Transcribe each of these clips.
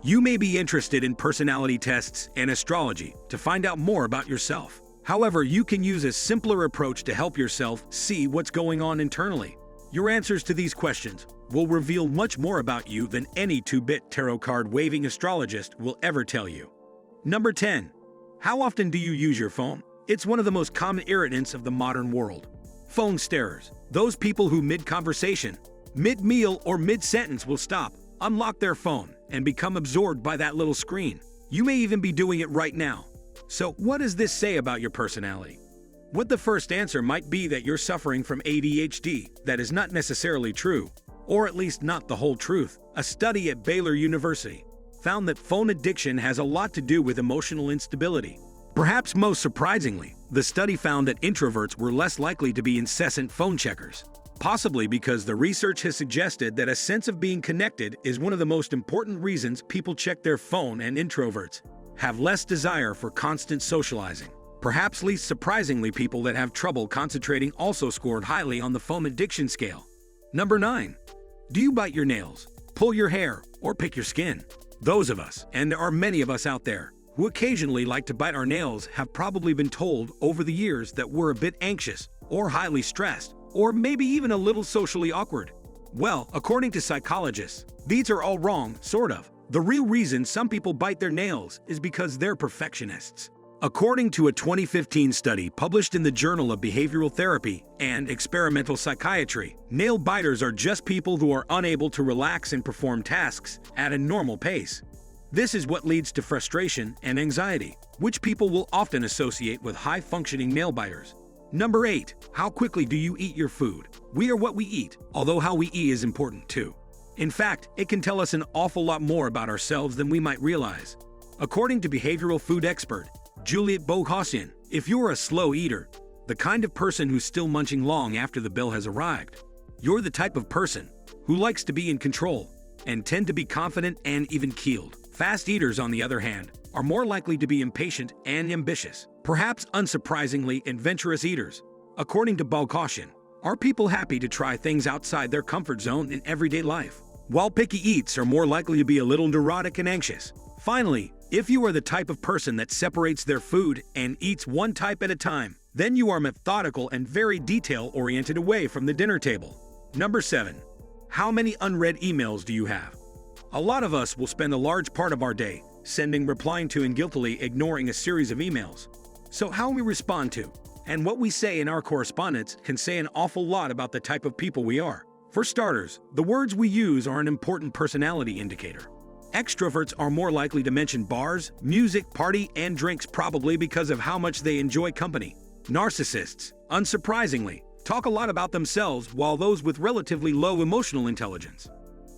You may be interested in personality tests and astrology to find out more about yourself. However, you can use a simpler approach to help yourself see what's going on internally. Your answers to these questions will reveal much more about you than any 2-bit tarot card waving astrologist will ever tell you. Number 10. How often do you use your phone? It's one of the most common irritants of the modern world. Phone starers, those people who mid-conversation, mid-meal, or mid-sentence will stop, unlock their phone, and become absorbed by that little screen. You may even be doing it right now. So, what does this say about your personality? What the first answer might be that you're suffering from ADHD. That is not necessarily true, or at least not the whole truth. A study at Baylor University found that phone addiction has a lot to do with emotional instability. Perhaps most surprisingly, the study found that introverts were less likely to be incessant phone checkers, possibly because the research has suggested that a sense of being connected is one of the most important reasons people check their phone, and introverts have less desire for constant socializing. Perhaps least surprisingly, people that have trouble concentrating also scored highly on the phone addiction scale. Number 9. Do you bite your nails, pull your hair, or pick your skin? Those of us, and there are many of us out there, who occasionally like to bite our nails have probably been told over the years that we're a bit anxious, or highly stressed, or maybe even a little socially awkward. Well, according to psychologists, these are all wrong, sort of. The real reason some people bite their nails is because they're perfectionists. According to a 2015 study published in the Journal of Behavioral Therapy and Experimental Psychiatry, nail biters are just people who are unable to relax and perform tasks at a normal pace. This is what leads to frustration and anxiety, which people will often associate with high-functioning nail biters. Number 8. How quickly do you eat your food? We are what we eat, although how we eat is important too. In fact, it can tell us an awful lot more about ourselves than we might realize. According to behavioral food expert Juliet Boghosian, if you're a slow eater, the kind of person who's still munching long after the bill has arrived, you're the type of person who likes to be in control and tend to be confident and even-keeled. Fast eaters, on the other hand, are more likely to be impatient and ambitious. Perhaps unsurprisingly, adventurous eaters, according to Boghosian, are people happy to try things outside their comfort zone in everyday life, while picky eats are more likely to be a little neurotic and anxious. Finally, if you are the type of person that separates their food and eats one type at a time, then you are methodical and very detail-oriented away from the dinner table. Number 7. How many unread emails do you have? A lot of us will spend a large part of our day sending, replying to, and guiltily ignoring a series of emails. So how we respond to and what we say in our correspondence can say an awful lot about the type of people we are. For starters, the words we use are an important personality indicator. Extroverts are more likely to mention bars, music, party, and drinks, probably because of how much they enjoy company. Narcissists, unsurprisingly, talk a lot about themselves, while those with relatively low emotional intelligence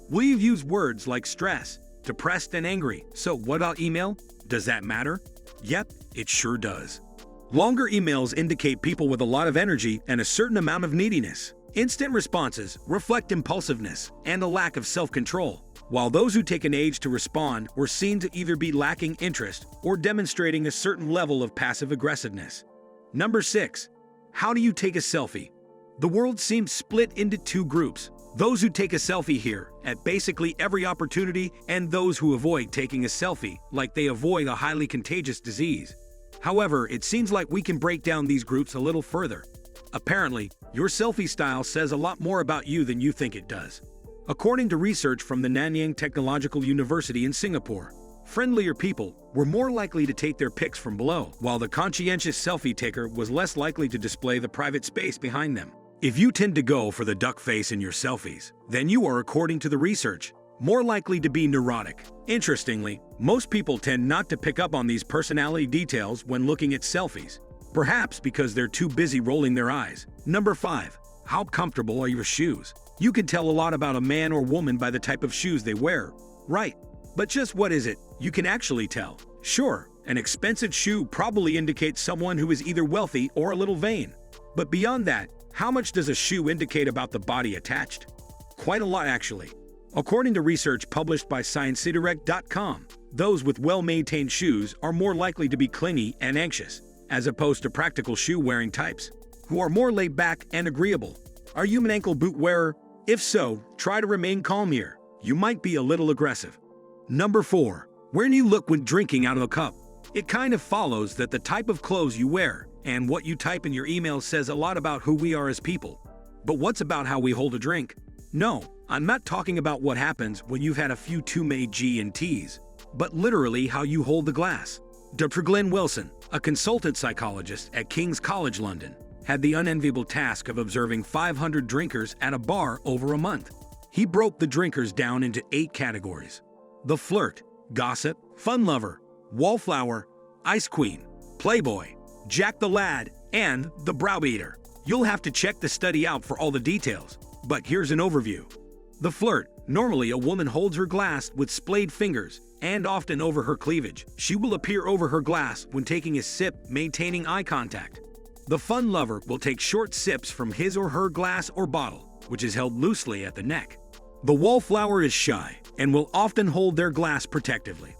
will use words like stress, depressed, and angry. So what about email? Does that matter? Yep, it sure does. Longer emails indicate people with a lot of energy and a certain amount of neediness. Instant responses reflect impulsiveness and a lack of self-control, while those who take an age to respond were seen to either be lacking interest or demonstrating a certain level of passive aggressiveness. Number 6. How do you take a selfie? The world seems split into two groups: those who take a selfie here at basically every opportunity, and those who avoid taking a selfie like they avoid a highly contagious disease. However, it seems like we can break down these groups a little further. Apparently, your selfie style says a lot more about you than you think it does. According to research from the Nanyang Technological University in Singapore, friendlier people were more likely to take their pics from below, while the conscientious selfie taker was less likely to display the private space behind them. If you tend to go for the duck face in your selfies, then you are, according to the research, more likely to be neurotic. Interestingly, most people tend not to pick up on these personality details when looking at selfies, perhaps because they're too busy rolling their eyes. Number 5. How comfortable are your shoes? You can tell a lot about a man or woman by the type of shoes they wear, right? But just what is it you can actually tell? Sure, an expensive shoe probably indicates someone who is either wealthy or a little vain. But beyond that, how much does a shoe indicate about the body attached? Quite a lot, actually. According to research published by ScienceDirect.com, those with well-maintained shoes are more likely to be clingy and anxious, as opposed to practical shoe-wearing types, who are more laid-back and agreeable. Are you an ankle boot wearer? If so, try to remain calm here. You might be a little aggressive. Number 4. Where do you look when drinking out of a cup? It kind of follows that the type of clothes you wear and what you type in your email says a lot about who we are as people. But what's about how we hold a drink? No, I'm not talking about what happens when you've had a few too many G&Ts, but literally how you hold the glass. Dr. Glenn Wilson, a consultant psychologist at King's College London, had the unenviable task of observing 500 drinkers at a bar over a month. He broke the drinkers down into 8 categories: the flirt, gossip, fun lover, wallflower, ice queen, playboy, Jack the Lad, and the browbeater. You'll have to check the study out for all the details, but here's an overview. The flirt. Normally, a woman holds her glass with splayed fingers and often over her cleavage. She will appear over her glass when taking a sip, maintaining eye contact. The fun lover will take short sips from his or her glass or bottle, which is held loosely at the neck. The wallflower is shy and will often hold their glass protectively.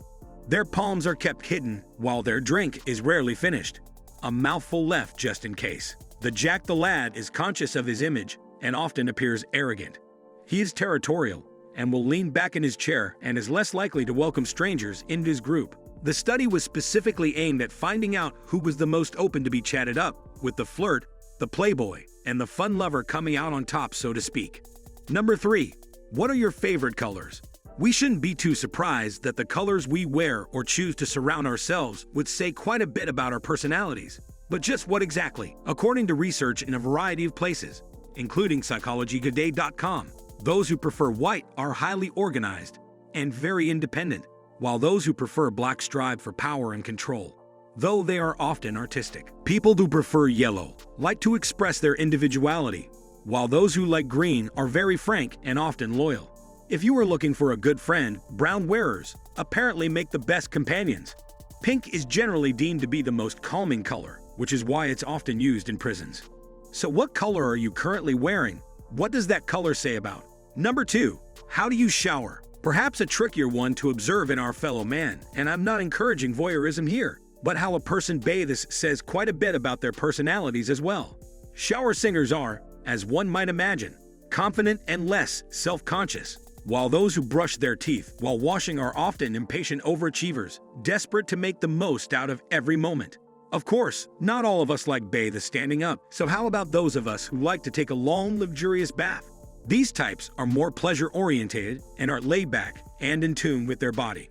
Their palms are kept hidden while their drink is rarely finished. A mouthful left just in case. The Jack the Lad is conscious of his image and often appears arrogant. He is territorial and will lean back in his chair and is less likely to welcome strangers into his group. The study was specifically aimed at finding out who was the most open to be chatted up, with the flirt, the playboy, and the fun lover coming out on top, so to speak. Number 3. What are your favorite colors? We shouldn't be too surprised that the colors we wear or choose to surround ourselves would say quite a bit about our personalities. But just what exactly? According to research in a variety of places, including psychologytoday.com, those who prefer white are highly organized and very independent, while those who prefer black strive for power and control, though they are often artistic. People who prefer yellow like to express their individuality, while those who like green are very frank and often loyal. If you are looking for a good friend, brown wearers apparently make the best companions. Pink is generally deemed to be the most calming color, which is why it's often used in prisons. So what color are you currently wearing? What does that color say about? Number 2. How do you shower? Perhaps a trickier one to observe in our fellow man, and I'm not encouraging voyeurism here, but how a person bathes says quite a bit about their personalities as well. Shower singers are, as one might imagine, confident and less self-conscious, while those who brush their teeth while washing are often impatient overachievers, desperate to make the most out of every moment. Of course, not all of us like bathe standing up, so how about those of us who like to take a long, luxurious bath? These types are more pleasure-oriented and are laid back and in tune with their body.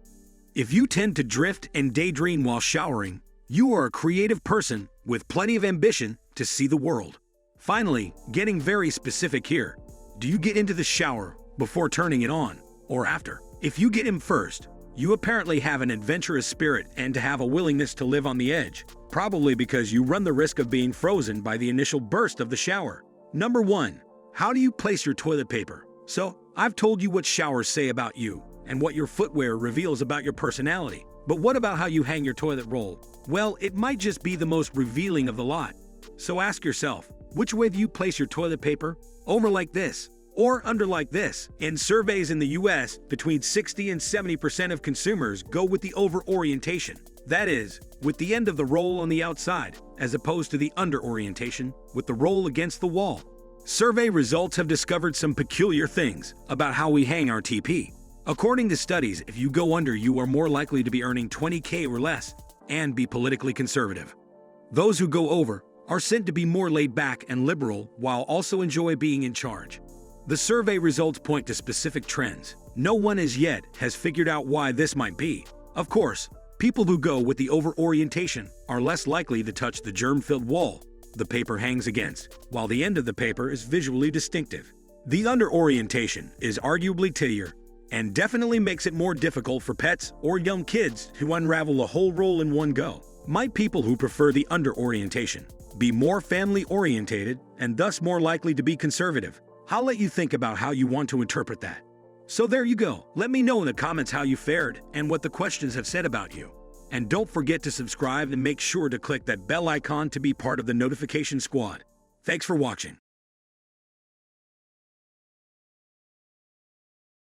If you tend to drift and daydream while showering, you are a creative person with plenty of ambition to see the world. Finally, getting very specific here, do you get into the shower before turning it on or after? If you get in first, you apparently have an adventurous spirit and to have a willingness to live on the edge, probably because you run the risk of being frozen by the initial burst of the shower. Number 1. How do you place your toilet paper? So, I've told you what showers say about you and what your footwear reveals about your personality. But what about how you hang your toilet roll? Well, it might just be the most revealing of the lot. So ask yourself, which way do you place your toilet paper? Over like this, or under like this? In surveys in the US, between 60 and 70% of consumers go with the over orientation. That is, with the end of the roll on the outside, as opposed to the under orientation, with the roll against the wall. Survey results have discovered some peculiar things about how we hang our TP. According to studies, if you go under, you are more likely to be earning $20K or less and be politically conservative. Those who go over are said to be more laid back and liberal while also enjoy being in charge. The survey results point to specific trends. No one as yet has figured out why this might be. Of course, people who go with the over orientation are less likely to touch the germ-filled wall the paper hangs against, while the end of the paper is visually distinctive. The under orientation is arguably tedier and definitely makes it more difficult for pets or young kids to unravel a whole roll in one go. Might people who prefer the under orientation be more family orientated and thus more likely to be conservative? I'll let you think about how you want to interpret that. So there you go. Let me know in the comments how you fared and what the questions have said about you. And don't forget to subscribe and make sure to click that bell icon to be part of the notification squad. Thanks for watching.